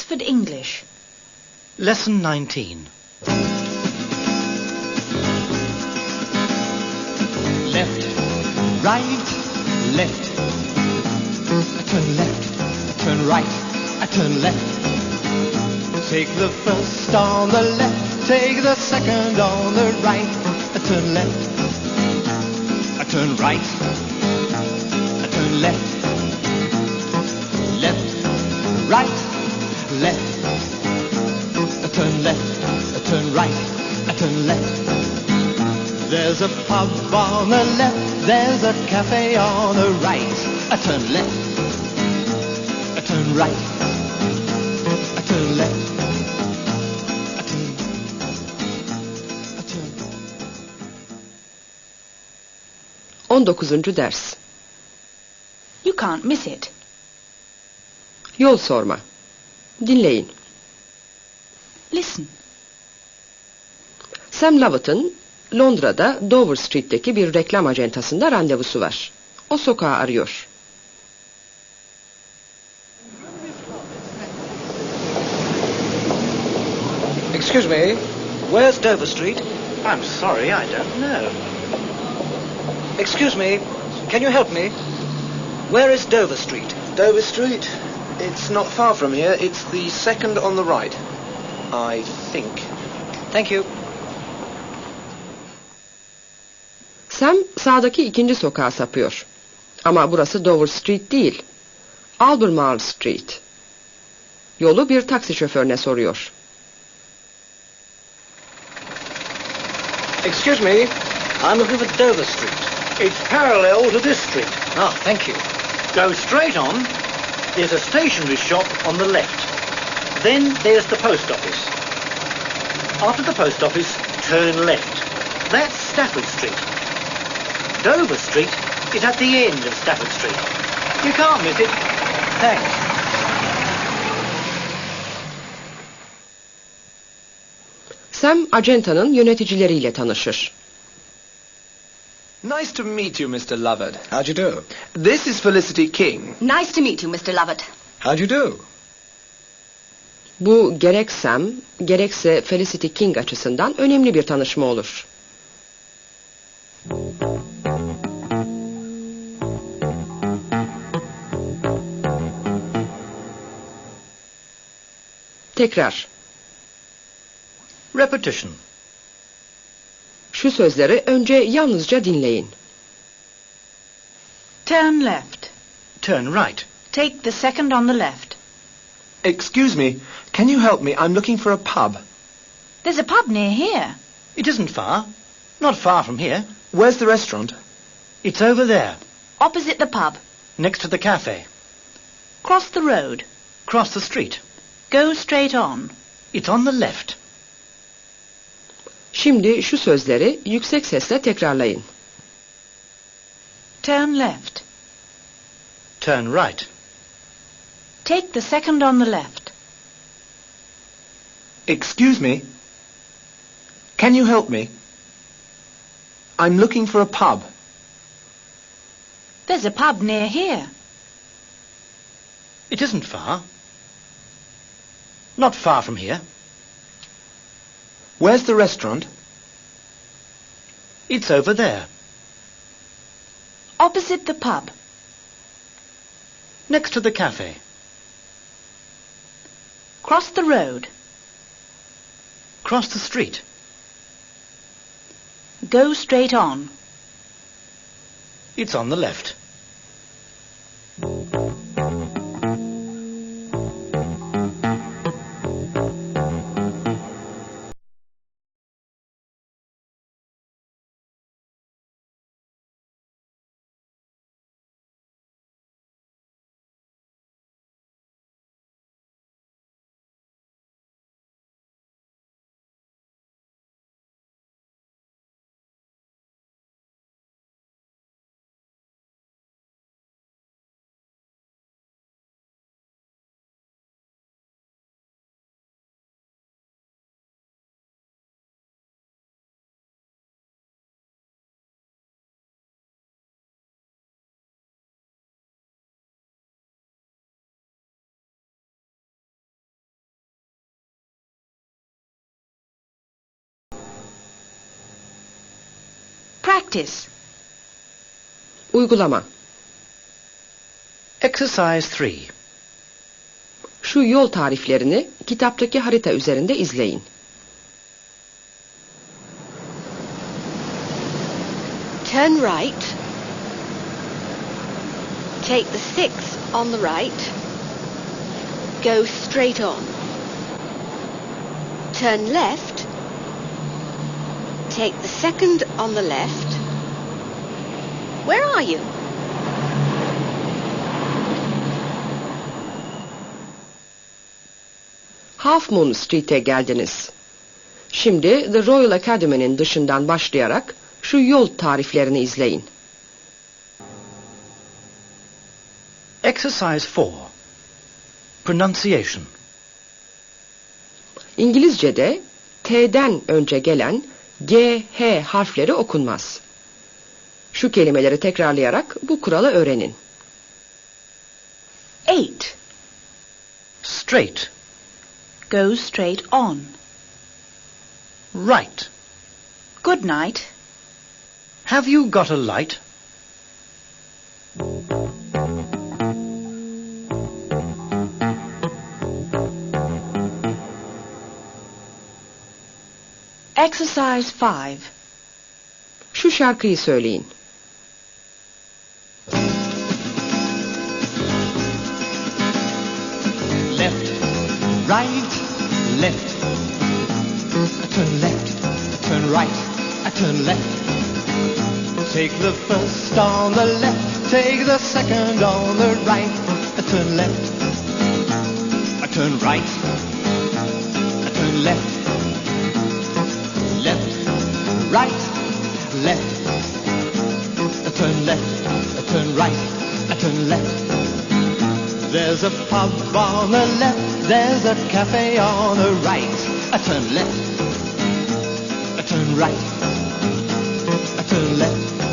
Oxford English. Lesson 19. Left, right, left. I turn left, I turn right, I turn left. Take the first on the left, take the second on the right. I turn left, I turn right, I turn left. Left, right, left. I turn left, I turn right, I turn left. There's a pub on the left, there's a cafe on the right. I turn left, I turn right, I turn left, I turn. 19. ders. You can't miss it. Yol sorma. Dinleyin. Listen. Sam Lovett'ın Londra'da Dover Street'teki bir reklam acentasında randevusu var. O sokağı arıyor. Excuse me, where's Dover Street? I'm sorry, I don't know. Excuse me, can you help me? Where is Dover Street? Dover Street? It's not far from here. It's the second on the right, I think. Thank you. Sam sağdaki ikinci sokağa sapıyor. Ama burası Dover Street değil. Albemarle Street. Yolu bir taksi şoförüne soruyor. Excuse me, I'm looking for Dover Street. It's parallel to this street. Ah, thank you. Go straight on. There's a stationery shop on the left. Then there's the post office. After the post office, turn left. That's Stafford Street. Dover Street is at the end of Stafford Street. You can't miss it. Thanks. Sam acentanın yöneticileriyle tanışır. Nice to meet you, Mr. Lovett. How'd you do? This is Felicity King. Nice to meet you, Mr. Lovett. How'd you do? Bu gerek Sam, gerekse Felicity King açısından önemli bir tanışma olur. Tekrar. Repetition. Şu sözleri önce yalnızca dinleyin. Turn left. Turn right. Take the second on the left. Excuse me, can you help me? I'm looking for a pub. There's a pub near here. It isn't far. Not far from here. Where's the restaurant? It's over there, Opposite the pub. next to the cafe. Cross the road. Cross the street. Go straight on. It's on the left. Şimdi şu sözleri yüksek sesle tekrarlayın. Turn left. Turn right. Take the second on the left. Excuse me, can you help me? I'm looking for a pub. There's a pub near here. It isn't far. Not far from here. Where's the restaurant? It's over there, Opposite the pub. next to the cafe. Cross the road. Cross the street. Go straight on. It's on the left. Practice. Uygulama. Exercise 3. Şu yol tariflerini kitaptaki harita üzerinde izleyin. Turn right. Take the 6 on the right. Go straight on. Turn left. Take the 2nd on the left. Where are you? Half Moon Street'e geldiniz. Şimdi The Royal Academy'nin dışından başlayarak şu yol tariflerini izleyin. Exercise 4. Pronunciation. İngilizce'de T'den önce gelen G, H harfleri okunmaz. Şu kelimeleri tekrarlayarak bu kuralı öğrenin. 8. Straight. Go straight on. Right. Good night. Have you got a light? Exercise 5. Şu şarkıyı söyleyin. Left, right, left. I turn left, I turn right, I turn left. Take the first on the left, take the 2nd on the right. I turn left, I turn right, I turn left. Left, right, left. I turn left, I turn right, I turn left. There's a pub on the left, there's a cafe on the right. I turn left, I turn right, I turn left.